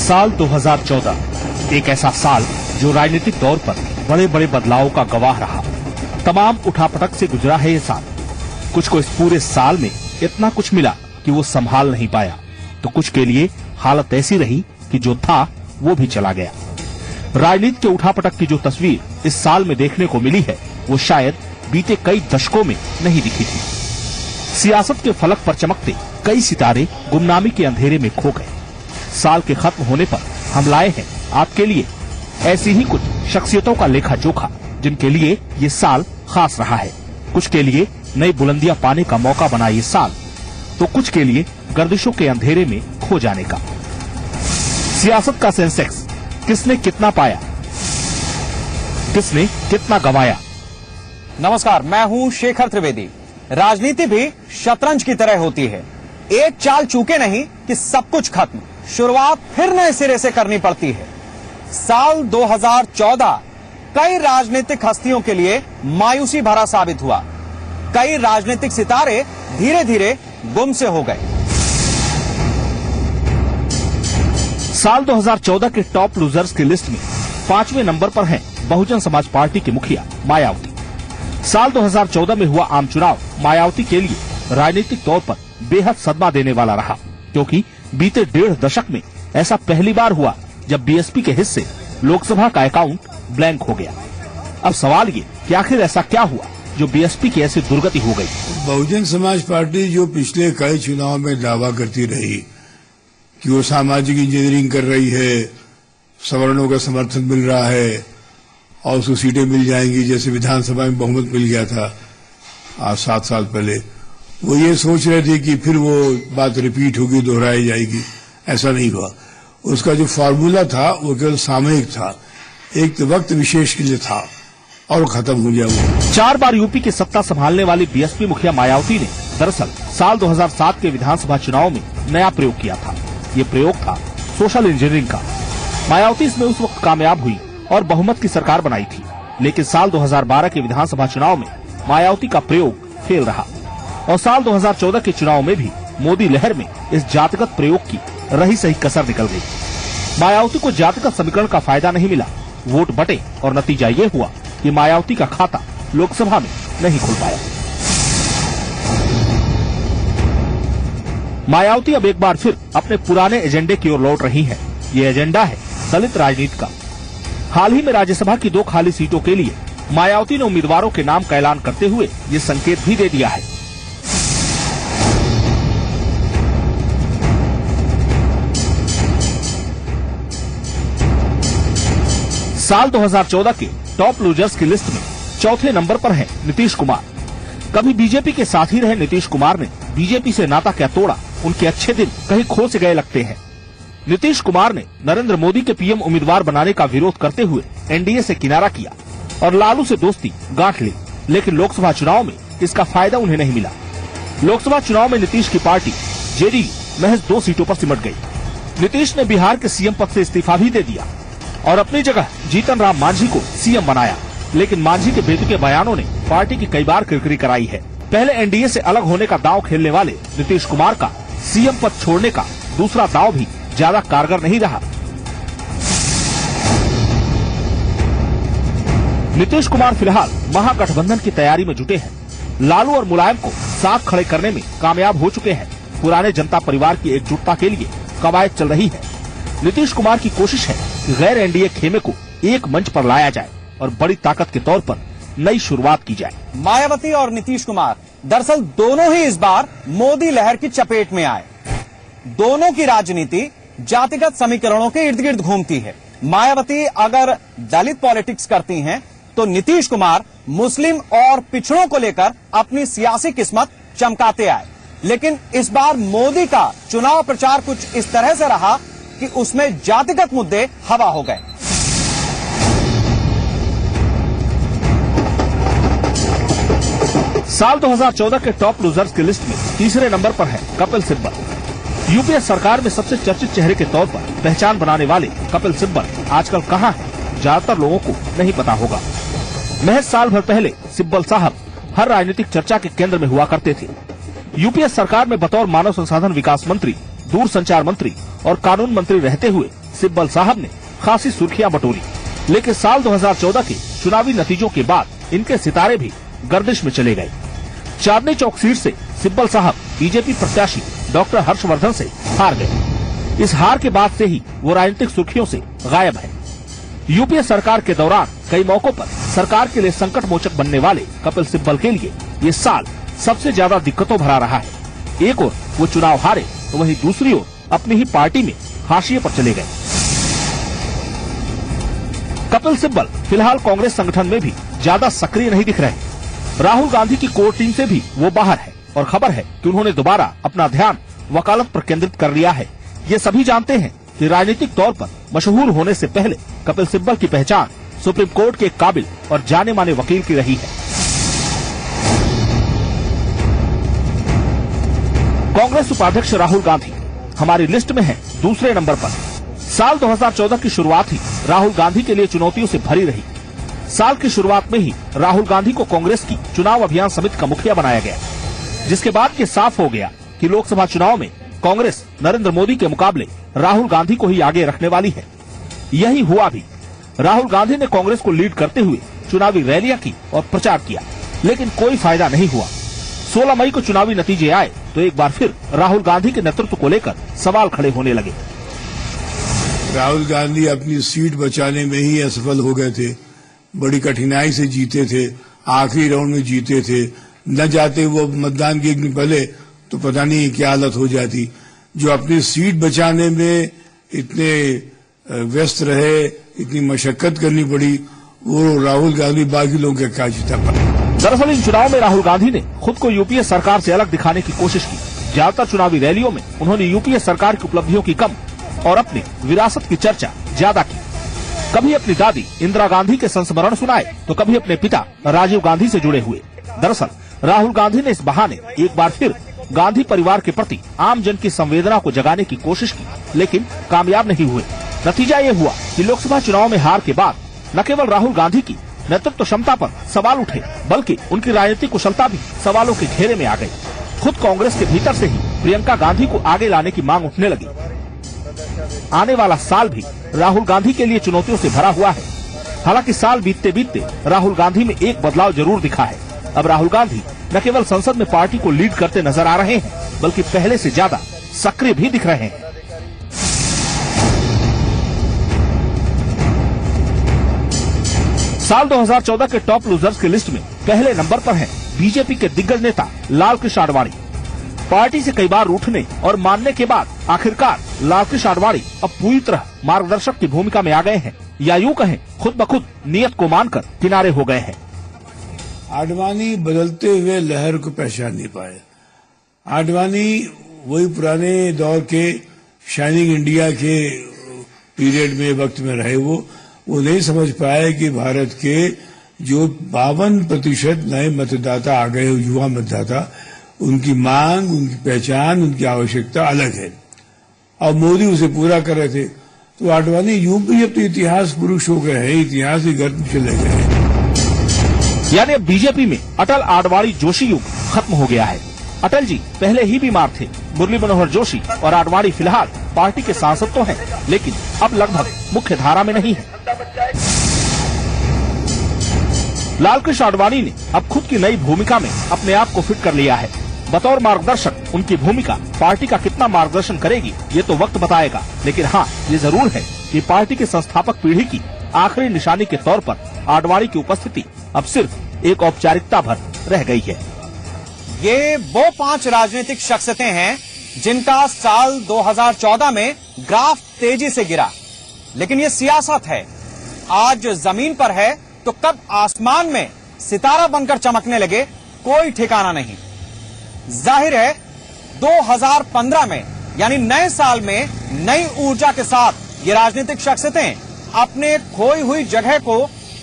साल 2014 एक ऐसा साल जो राजनीतिक दौर पर बड़े बड़े बदलावों का गवाह रहा। तमाम उठापटक से गुजरा है ये साल। कुछ को इस पूरे साल में इतना कुछ मिला कि वो संभाल नहीं पाया, तो कुछ के लिए हालत ऐसी रही कि जो था वो भी चला गया। राजनीति के उठापटक की जो तस्वीर इस साल में देखने को मिली है, वो शायद बीते कई दशकों में नहीं दिखी थी। सियासत के फलक पर चमकते कई सितारे गुमनामी के अंधेरे में खो गए। साल के खत्म होने पर हम लाए हैं आपके लिए ऐसी ही कुछ शख्सियतों का लेखा जोखा, जिनके लिए ये साल खास रहा है। कुछ के लिए नई बुलंदियां पाने का मौका बना ये साल, तो कुछ के लिए गर्दिशों के अंधेरे में खो जाने का। सियासत का सेंसेक्स किसने कितना पाया, किसने कितना गवाया। नमस्कार, मैं हूं शेखर त्रिवेदी। राजनीति भी शतरंज की तरह होती है। एक चाल चूके नहीं कि सब कुछ खत्म, शुरुआत फिर नए सिरे से करनी पड़ती है। साल 2014 कई राजनीतिक हस्तियों के लिए मायूसी भरा साबित हुआ। कई राजनीतिक सितारे धीरे धीरे गुम से हो गए। साल 2014 के टॉप लूजर्स की लिस्ट में 5वें नंबर पर हैं बहुजन समाज पार्टी की मुखिया मायावती। साल 2014 में हुआ आम चुनाव मायावती के लिए राजनीतिक तौर पर बेहद सदमा देने वाला रहा, क्योंकि बीते 1.5 दशक में ऐसा पहली बार हुआ जब बीएसपी के हिस्से लोकसभा का अकाउंट ब्लैंक हो गया। अब सवाल ये कि आखिर ऐसा क्या हुआ जो बीएसपी की ऐसी दुर्गति हो गई। बहुजन समाज पार्टी जो पिछले कई चुनाव में दावा करती रही कि वो सामाजिक इंजीनियरिंग कर रही है, सवर्णों का समर्थन मिल रहा है और उसको सीटें मिल जाएंगी, जैसे विधानसभा में बहुमत मिल गया था आज 7 साल पहले, वो ये सोच रहे थे कि फिर वो बात रिपीट होगी, दोहराई जाएगी। ऐसा नहीं हुआ। उसका जो फार्मूला था वो केवल सामयिक था, एक वक्त विशेष के लिए था और खत्म हो गया वो। 4 बार यूपी की सत्ता संभालने वाली बीएसपी मुखिया मायावती ने दरअसल साल 2007 के विधानसभा चुनाव में नया प्रयोग किया था। ये प्रयोग था सोशल इंजीनियरिंग का। मायावती इसमें उस वक्त कामयाब हुई और बहुमत की सरकार बनाई थी, लेकिन साल 2012 के विधानसभा चुनाव में मायावती का प्रयोग फेल रहा और साल 2014 के चुनाव में भी मोदी लहर में इस जातिगत प्रयोग की रही सही कसर निकल गई। मायावती को जातिगत समीकरण का फायदा नहीं मिला, वोट बटे और नतीजा ये हुआ कि मायावती का खाता लोकसभा में नहीं खुल पाया। मायावती अब एक बार फिर अपने पुराने एजेंडे की ओर लौट रही हैं। ये एजेंडा है दलित राजनीति का। हाल ही में राज्यसभा की 2 खाली सीटों के लिए मायावती ने उम्मीदवारों के नाम का ऐलान करते हुए ये संकेत भी दे दिया है। साल 2014 के टॉप लूजर्स की लिस्ट में 4थे नंबर पर हैं नीतीश कुमार। कभी बीजेपी के साथ ही रहे नीतीश कुमार ने बीजेपी से नाता क्या तोड़ा, उनके अच्छे दिन कहीं खो से गए लगते हैं। नीतीश कुमार ने नरेंद्र मोदी के पीएम उम्मीदवार बनाने का विरोध करते हुए एनडीए से किनारा किया और लालू से दोस्ती गांठ ली, लेकिन लोकसभा चुनाव में इसका फायदा उन्हें नहीं मिला। लोकसभा चुनाव में नीतीश की पार्टी जेडीयू महज 2 सीटों पर सिमट गई। नीतीश ने बिहार के सीएम पद से इस्तीफा भी दे दिया और अपनी जगह जीतन राम मांझी को सीएम बनाया, लेकिन मांझी के बेतुके बयानों ने पार्टी की कई बार किरकिरी कराई है। पहले एनडीए से अलग होने का दांव खेलने वाले नीतीश कुमार का सीएम पद छोड़ने का दूसरा दांव भी ज्यादा कारगर नहीं रहा। नीतीश कुमार फिलहाल महागठबंधन की तैयारी में जुटे हैं। लालू और मुलायम को साथ खड़े करने में कामयाब हो चुके हैं। पुराने जनता परिवार की एकजुटता के लिए कवायद चल रही है। नीतीश कुमार की कोशिश है कि गैर एनडीए खेमे को एक मंच पर लाया जाए और बड़ी ताकत के तौर पर नई शुरुआत की जाए। मायावती और नीतीश कुमार दरअसल दोनों ही इस बार मोदी लहर की चपेट में आए। दोनों की राजनीति जातिगत समीकरणों के इर्द गिर्द घूमती है। मायावती अगर दलित पॉलिटिक्स करती हैं, तो नीतीश कुमार मुस्लिम और पिछड़ों को लेकर अपनी सियासी किस्मत चमकाते आए। लेकिन इस बार मोदी का चुनाव प्रचार कुछ इस तरह से रहा कि उसमें जातिगत मुद्दे हवा हो गए। साल 2014 के टॉप लूजर्स की लिस्ट में 3रे नंबर पर है कपिल सिब्बल। यूपीए सरकार में सबसे चर्चित चेहरे के तौर पर पहचान बनाने वाले कपिल सिब्बल आजकल कहां हैं, ज्यादातर लोगों को नहीं पता होगा। महज साल भर पहले सिब्बल साहब हर राजनीतिक चर्चा के केंद्र में हुआ करते थे। यूपीए सरकार में बतौर मानव संसाधन विकास मंत्री, दूरसंचार मंत्री और कानून मंत्री रहते हुए सिब्बल साहब ने खासी सुर्खियां बटोरी, लेकिन साल 2014 के चुनावी नतीजों के बाद इनके सितारे भी गर्दिश में चले गए। चांदनी चौक सीट से सिब्बल साहब बीजेपी प्रत्याशी डॉक्टर हर्षवर्धन से हार गए। इस हार के बाद से ही वो राजनीतिक सुर्खियों से गायब है। यूपीए सरकार के दौरान कई मौकों पर सरकार के लिए संकट मोचक बनने वाले कपिल सिब्बल के लिए ये साल सबसे ज्यादा दिक्कतों भरा रहा है। एक ओर वो चुनाव हारे तो वहीं दूसरी ओर अपनी ही पार्टी में हाशिए पर चले गए। कपिल सिब्बल फिलहाल कांग्रेस संगठन में भी ज्यादा सक्रिय नहीं दिख रहे। राहुल गांधी की कोर टीम से भी वो बाहर है और खबर है कि उन्होंने दोबारा अपना ध्यान वकालत पर केंद्रित कर लिया है। ये सभी जानते हैं कि राजनीतिक तौर पर मशहूर होने से पहले कपिल सिब्बल की पहचान सुप्रीम कोर्ट के काबिल और जाने माने वकील की रही है। कांग्रेस उपाध्यक्ष राहुल गांधी हमारी लिस्ट में है दूसरे नंबर पर। साल 2014 की शुरुआत ही राहुल गांधी के लिए चुनौतियों से भरी रही। साल की शुरुआत में ही राहुल गांधी को कांग्रेस की चुनाव अभियान समिति का मुखिया बनाया गया, जिसके बाद ये साफ हो गया कि लोकसभा चुनाव में कांग्रेस नरेंद्र मोदी के मुकाबले राहुल गांधी को ही आगे रखने वाली है। यही हुआ भी। राहुल गांधी ने कांग्रेस को लीड करते हुए चुनावी रैलियां की और प्रचार किया, लेकिन कोई फायदा नहीं हुआ। 16 मई को चुनावी नतीजे आए तो एक बार फिर राहुल गांधी के नेतृत्व को लेकर सवाल खड़े होने लगे। राहुल गांधी अपनी सीट बचाने में ही असफल हो गए थे। बड़ी कठिनाई से जीते थे, आखिरी राउंड में जीते थे। न जाते वो मतदान के एक दिन पहले तो पता नहीं क्या हालत हो जाती। जो अपनी सीट बचाने में इतने व्यस्त रहे, इतनी मशक्कत करनी पड़ी, वो राहुल गांधी बाकी लोगों के क्या जीता पाए। दरअसल इन चुनाव में राहुल गांधी ने खुद को यूपीए सरकार से अलग दिखाने की कोशिश की। ज्यादातर चुनावी रैलियों में उन्होंने यूपीए सरकार की उपलब्धियों की कम और अपनी विरासत की चर्चा ज्यादा की। कभी अपनी दादी इंदिरा गांधी के संस्मरण सुनाए तो कभी अपने पिता राजीव गांधी से जुड़े हुए। दरअसल राहुल गांधी ने इस बहाने एक बार फिर गांधी परिवार के प्रति आम जन की संवेदना को जगाने की कोशिश की, लेकिन कामयाब नहीं हुए। नतीजा ये हुआ कि लोकसभा चुनाव में हार के बाद न केवल राहुल गांधी की नेतृत्व क्षमता पर सवाल उठे, बल्कि उनकी राजनीतिक कुशलता भी सवालों के घेरे में आ गई। खुद कांग्रेस के भीतर से ही प्रियंका गांधी को आगे लाने की मांग उठने लगी। आने वाला साल भी राहुल गांधी के लिए चुनौतियों से भरा हुआ है। हालांकि साल बीतते बीतते राहुल गांधी में एक बदलाव जरूर दिखा है। अब राहुल गांधी न केवल संसद में पार्टी को लीड करते नजर आ रहे हैं, बल्कि पहले से ज्यादा सक्रिय भी दिख रहे हैं। साल 2014 के टॉप लूजर्स की लिस्ट में पहले नंबर पर हैं बीजेपी के दिग्गज नेता लाल कृष्ण आडवाणी। पार्टी से कई बार रूठने और मानने के बाद आखिरकार लाल कृष्ण आडवाणी अब पूरी तरह मार्गदर्शक की भूमिका में आ गए हैं, या यूं कहें खुद ब खुद नियत को मानकर किनारे हो गए हैं। आडवाणी बदलते हुए लहर को पहचान नहीं पाए। आडवाणी वही पुराने दौर के शाइनिंग इंडिया के पीरियड में वक्त में रहे। वो नहीं समझ पाए कि भारत के जो 52% नए मतदाता आ गए, युवा मतदाता, उनकी मांग, उनकी पहचान, उनकी आवश्यकता अलग है और मोदी उसे पूरा कर रहे थे। तो आडवाणी यूं भी अब तो इतिहास पुरुष हो गए हैं, इतिहास की गर्द में चले गए हैं। यानी अब बीजेपी में अटल आडवाणी जोशी युग खत्म हो गया है। अटल जी पहले ही बीमार थे। मुरली मनोहर जोशी और आडवाणी फिलहाल पार्टी के सांसद तो हैं, लेकिन अब लगभग मुख्य धारा में नहीं है। लाल कृष्ण आडवाणी ने अब खुद की नई भूमिका में अपने आप को फिट कर लिया है। बतौर मार्गदर्शक उनकी भूमिका पार्टी का कितना मार्गदर्शन करेगी ये तो वक्त बताएगा, लेकिन हाँ ये जरूर है कि पार्टी के संस्थापक पीढ़ी की आखिरी निशानी के तौर पर आडवाणी की उपस्थिति अब सिर्फ एक औपचारिकता भर रह गई है। ये वो 5 राजनीतिक शख्सियतें हैं जिनका साल 2014 में ग्राफ तेजी से गिरा, लेकिन ये सियासत है। आज जमीन पर है तो कब आसमान में सितारा बनकर चमकने लगे कोई ठिकाना नहीं। जाहिर है 2015 में यानी नए साल में नई ऊर्जा के साथ ये राजनीतिक शख्सियतें अपने खोई हुई जगह को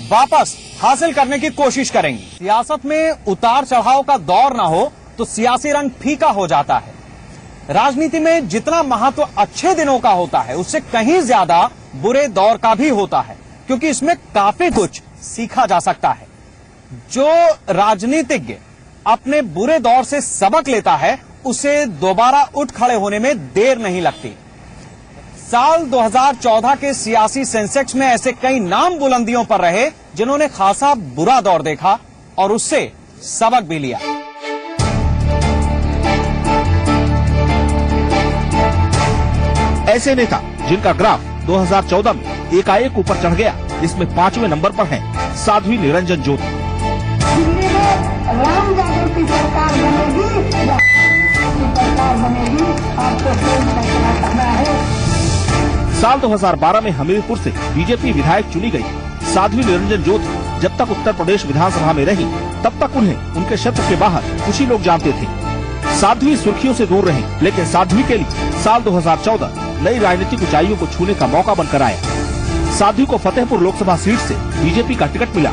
वापस हासिल करने की कोशिश करेंगी। सियासत में उतार चढ़ाव का दौर ना हो तो सियासी रंग फीका हो जाता है। राजनीति में जितना महत्व अच्छे दिनों का होता है, उससे कहीं ज्यादा बुरे दौर का भी होता है, क्योंकि इसमें काफी कुछ सीखा जा सकता है। जो राजनीतिज्ञ अपने बुरे दौर से सबक लेता है, उसे दोबारा उठ खड़े होने में देर नहीं लगती। साल 2014 के सियासी सेंसेक्स में ऐसे कई नाम बुलंदियों पर रहे जिन्होंने खासा बुरा दौर देखा और उससे सबक भी लिया। ऐसे नेता जिनका ग्राफ 2014 में एकाएक ऊपर चढ़ गया, जिसमें 5वें नंबर पर हैं साध्वी निरंजन ज्योति। दिल्ली में राम यादव की सरकार बनेगी या सरकार बनेगी, आपको कोई फैसला करना है। साल 2012 में हमीरपुर से बीजेपी विधायक चुनी गई साध्वी निरंजन ज्योति जब तक उत्तर प्रदेश विधानसभा में रही, तब तक उन्हें उनके क्षेत्र के बाहर कुछ ही लोग जानते थे। साध्वी सुर्खियों से दूर रही, लेकिन साध्वी के लिए साल 2014 नई राजनीतिक ऊंचाइयों को छूने का मौका बनकर आया। साध्वी को फतेहपुर लोकसभा सीट से बीजेपी का टिकट मिला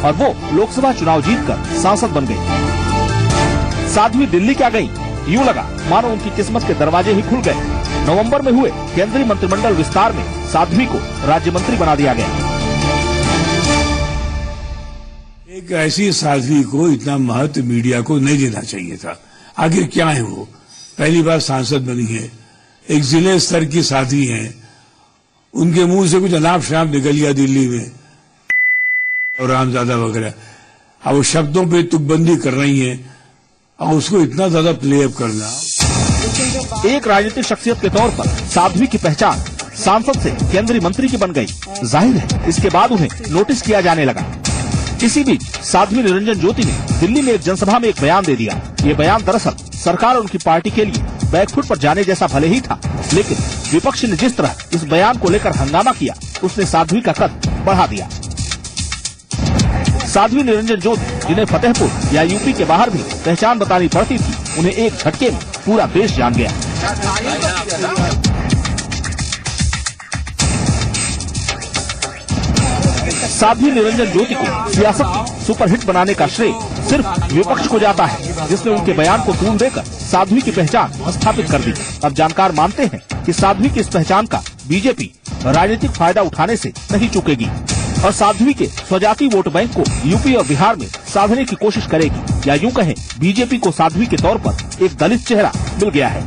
और वो लोकसभा चुनाव जीतकर सांसद बन गई। साध्वी दिल्ली क्या गई, यूं लगा मानो उनकी किस्मत के दरवाजे ही खुल गए। नवंबर में हुए केंद्रीय मंत्रिमंडल विस्तार में साध्वी को राज्य मंत्री बना दिया गया। एक ऐसी साध्वी को इतना महत्व मीडिया को नहीं देना चाहिए था। आखिर क्या है वो? पहली बार सांसद बनी है, एक जिले स्तर की साध्वी हैं, उनके मुंह से कुछ अनाप शनाप निकल गया दिल्ली में और रामजादा वगैरह। अब वो शब्दों पे तुकबंदी कर रही हैं और उसको इतना ज्यादा प्लेअप करना। एक राजनीतिक शख्सियत के तौर पर साध्वी की पहचान सांसद से केंद्रीय मंत्री की बन गई। जाहिर है इसके बाद उन्हें नोटिस किया जाने लगा। इसी बीच साध्वी निरंजन ज्योति ने दिल्ली में एक जनसभा में एक बयान दे दिया। ये बयान दरअसल सरकार और उनकी पार्टी के लिए बैकफुट पर जाने जैसा भले ही था, लेकिन विपक्ष ने जिस तरह इस बयान को लेकर हंगामा किया, उसने साध्वी का कद बढ़ा दिया। साध्वी निरंजन ज्योति, जिन्हें फतेहपुर या यूपी के बाहर भी पहचान बतानी पड़ती थी, उन्हें एक झटके में पूरा देश जान गया। साध्वी निरंजन ज्योति को सियासत में सुपरहिट बनाने का श्रेय सिर्फ विपक्ष को जाता है, जिसने उनके बयान को तूल देकर साध्वी की पहचान स्थापित कर दी। अब जानकार मानते हैं कि साध्वी की इस पहचान का बीजेपी राजनीतिक फायदा उठाने से नहीं चूकेगी और साध्वी के स्वजाति वोट बैंक को यूपी और बिहार में साधने की कोशिश करेगी, या यूं कहें बीजेपी को साध्वी के तौर पर एक दलित चेहरा मिल गया है।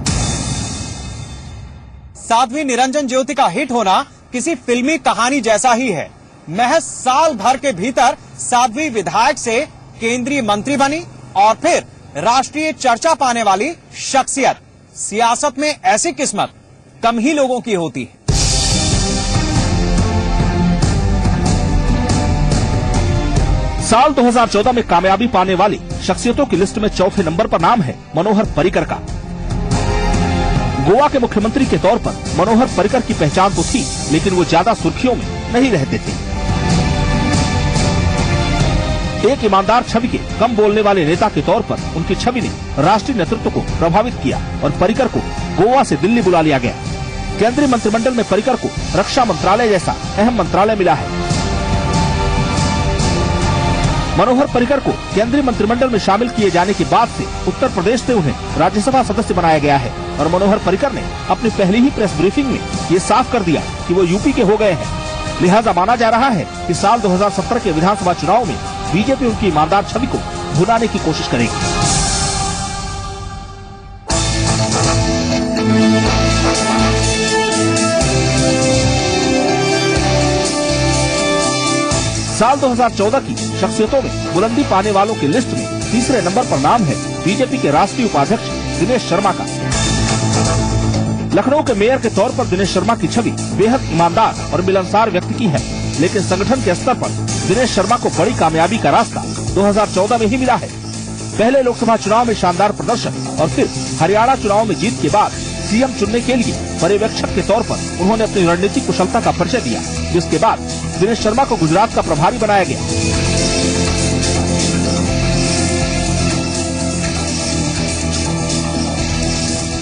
साध्वी निरंजन ज्योति का हिट होना किसी फिल्मी कहानी जैसा ही है। महज साल भर के भीतर साध्वी विधायक से केंद्रीय मंत्री बनी और फिर राष्ट्रीय चर्चा पाने वाली शख्सियत। सियासत में ऐसी किस्मत कम ही लोगों की होती है। साल 2014 में कामयाबी पाने वाली शख्सियतों की लिस्ट में चौथे नंबर पर नाम है मनोहर पर्रिकर का। गोवा के मुख्यमंत्री के तौर पर मनोहर पर्रिकर की पहचान तो थी, लेकिन वो ज्यादा सुर्खियों में नहीं रहते थे। एक ईमानदार छवि के कम बोलने वाले नेता के तौर पर उनकी छवि ने राष्ट्रीय नेतृत्व को प्रभावित किया और पर्रिकर को गोवा से दिल्ली बुला लिया गया। केंद्रीय मंत्रिमंडल में पर्रिकर को रक्षा मंत्रालय जैसा अहम मंत्रालय मिला है। मनोहर पर्रिकर को केंद्रीय मंत्रिमंडल में शामिल किए जाने के बाद से उत्तर प्रदेश से उन्हें राज्यसभा सदस्य बनाया गया है और मनोहर पर्रिकर ने अपनी पहली ही प्रेस ब्रीफिंग में ये साफ कर दिया कि वो यूपी के हो गए हैं। लिहाजा माना जा रहा है कि साल 2017 के विधानसभा चुनाव में बीजेपी उनकी ईमानदार छवि को भुनाने की कोशिश करेगी। साल 2014 की शख्सियतों में बुलंदी पाने वालों की लिस्ट में तीसरे नंबर पर नाम है बीजेपी के राष्ट्रीय उपाध्यक्ष दिनेश शर्मा का। लखनऊ के मेयर के तौर पर दिनेश शर्मा की छवि बेहद ईमानदार और मिलनसार व्यक्ति की है, लेकिन संगठन के स्तर पर दिनेश शर्मा को बड़ी कामयाबी का रास्ता 2014 में ही मिला है। पहले लोकसभा चुनाव में शानदार प्रदर्शन और फिर हरियाणा चुनाव में जीत के बाद सीएम चुनने के लिए पर्यवेक्षक के तौर पर उन्होंने अपनी रणनीतिक कुशलता का परिचय दिया, जिसके बाद दिनेश शर्मा को गुजरात का प्रभारी बनाया गया।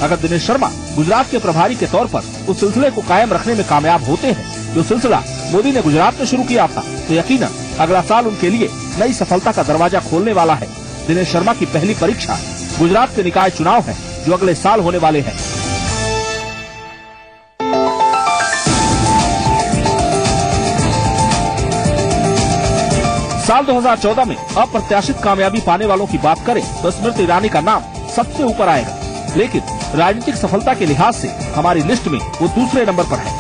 अगर दिनेश शर्मा गुजरात के प्रभारी के तौर पर उस सिलसिले को कायम रखने में कामयाब होते हैं जो सिलसिला मोदी ने गुजरात में शुरू किया था, तो यकीनन अगला साल उनके लिए नई सफलता का दरवाजा खोलने वाला है। दिनेश शर्मा की पहली परीक्षा गुजरात के निकाय चुनाव है जो अगले साल होने वाले हैं। साल 2014 में अप्रत्याशित कामयाबी पाने वालों की बात करें तो स्मृति ईरानी का नाम सबसे ऊपर आएगा। लेकिन राजनीतिक सफलता के लिहाज से हमारी लिस्ट में वो दूसरे नंबर पर है।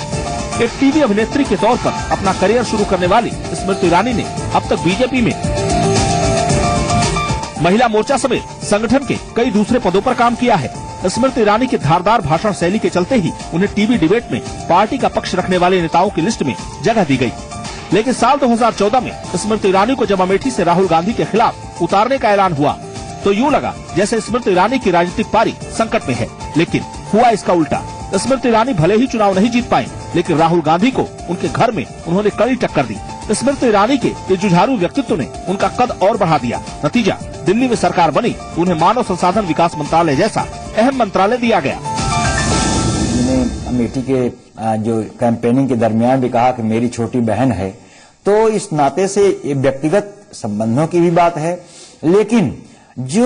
एक टीवी अभिनेत्री के तौर पर अपना करियर शुरू करने वाली स्मृति ईरानी ने अब तक बीजेपी में महिला मोर्चा समेत संगठन के कई दूसरे पदों पर काम किया है। स्मृति ईरानी की धारदार भाषण शैली के चलते ही उन्हें टीवी डिबेट में पार्टी का पक्ष रखने वाले नेताओं की लिस्ट में जगह दी गई। लेकिन साल 2014 में स्मृति ईरानी को जब अमेठी से राहुल गांधी के खिलाफ उतारने का ऐलान हुआ तो यूँ लगा जैसे स्मृति ईरानी की राजनीतिक पारी संकट में है, लेकिन हुआ इसका उल्टा। स्मृति ईरानी भले ही चुनाव नहीं जीत पाई, लेकिन राहुल गांधी को उनके घर में उन्होंने कड़ी टक्कर दी। स्मृति ईरानी के इस जुझारू व्यक्तित्व ने उनका कद और बढ़ा दिया। नतीजा, दिल्ली में सरकार बनी, उन्हें मानव संसाधन विकास मंत्रालय जैसा अहम मंत्रालय दिया गया। अमेठी के जो कैंपेनिंग के दरमियान भी कहा कि मेरी छोटी बहन है, तो इस नाते से व्यक्तिगत संबंधों की भी बात है, लेकिन जो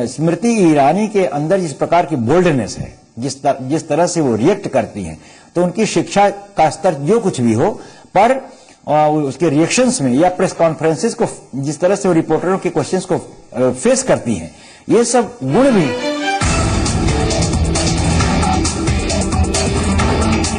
स्मृति ईरानी के अंदर जिस प्रकार की बोल्डनेस है, जिस तरह से वो रिएक्ट करती हैं, तो उनकी शिक्षा का स्तर जो कुछ भी हो, पर उसके रिएक्शंस में या प्रेस कॉन्फ्रेंसेस को जिस तरह से वो रिपोर्टरों के क्वेश्चंस को फेस करती हैं, ये सब गुण भी।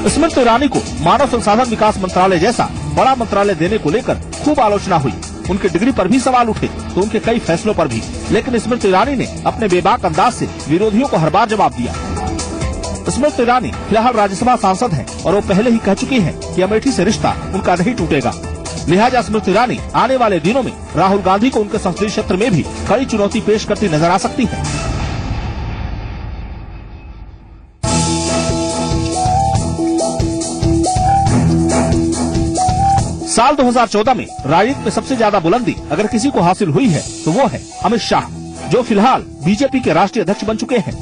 स्मृति ईरानी को मानव संसाधन विकास मंत्रालय जैसा बड़ा मंत्रालय देने को लेकर खूब आलोचना हुई। उनके डिग्री पर भी सवाल उठे तो उनके कई फैसलों पर भी, लेकिन स्मृति ईरानी ने अपने बेबाक अंदाज से विरोधियों को हर बार जवाब दिया। स्मृति ईरानी फिलहाल राज्यसभा सांसद हैं और वो पहले ही कह चुकी हैं कि अमेठी से रिश्ता उनका नहीं टूटेगा। लिहाजा स्मृति ईरानी आने वाले दिनों में राहुल गांधी को उनके संसदीय क्षेत्र में भी कड़ी चुनौती पेश करती नजर आ सकती है। साल 2014 में राजनीति में सबसे ज्यादा बुलंदी अगर किसी को हासिल हुई है तो वो है अमित शाह, जो फिलहाल बीजेपी के राष्ट्रीय अध्यक्ष बन चुके हैं।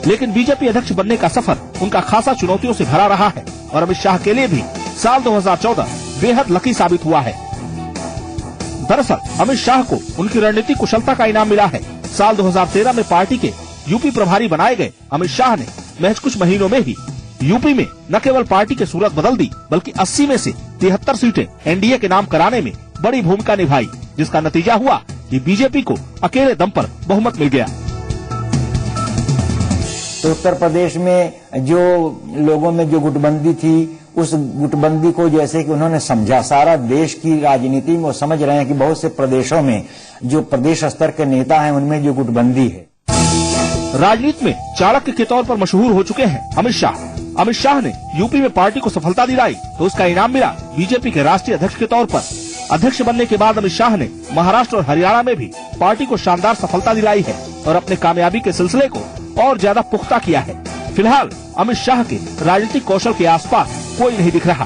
लेकिन बीजेपी अध्यक्ष बनने का सफर उनका खासा चुनौतियों से भरा रहा है और अमित शाह के लिए भी साल 2014 बेहद लकी साबित हुआ है। दरअसल अमित शाह को उनकी रणनीतिक कुशलता का इनाम मिला है। साल 2013 में पार्टी के यूपी प्रभारी बनाए गए अमित शाह ने महज कुछ महीनों में ही यूपी में न केवल पार्टी की सूरत बदल दी, बल्कि 80 में से 73 सीटें एनडीए के नाम कराने में बड़ी भूमिका निभाई, जिसका नतीजा हुआ कि बीजेपी को अकेले दम पर बहुमत मिल गया। तो उत्तर प्रदेश में जो लोगों में जो गुटबंदी थी, उस गुटबंदी को जैसे कि उन्होंने समझा, सारा देश की राजनीति में वो समझ रहे हैं कि बहुत से प्रदेशों में जो प्रदेश स्तर के नेता हैं उनमें जो गुटबंदी है। राजनीति में चाणक्य के तौर पर मशहूर हो चुके हैं अमित शाह। अमित शाह ने यूपी में पार्टी को सफलता दिलाई तो उसका इनाम मिला बीजेपी के राष्ट्रीय अध्यक्ष के तौर पर। अध्यक्ष बनने के बाद अमित शाह ने महाराष्ट्र और हरियाणा में भी पार्टी को शानदार सफलता दिलाई है और अपने कामयाबी के सिलसिले को और ज्यादा पुख्ता किया है। फिलहाल अमित शाह के राजनीतिक कौशल के आसपास कोई नहीं दिख रहा।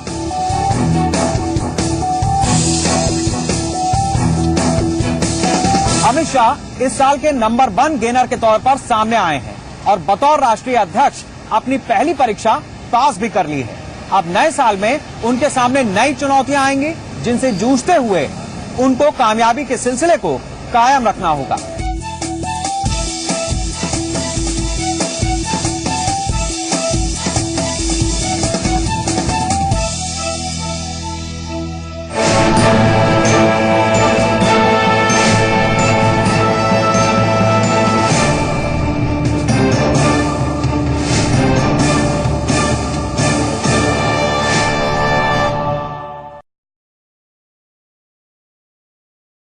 अमित शाह इस साल के नंबर 1 गेनर के तौर पर सामने आए हैं और बतौर राष्ट्रीय अध्यक्ष अपनी पहली परीक्षा पास भी कर ली है। अब नए साल में उनके सामने नई चुनौतियां आएंगी, जिनसे जूझते हुए उनको कामयाबी के सिलसिले को कायम रखना होगा।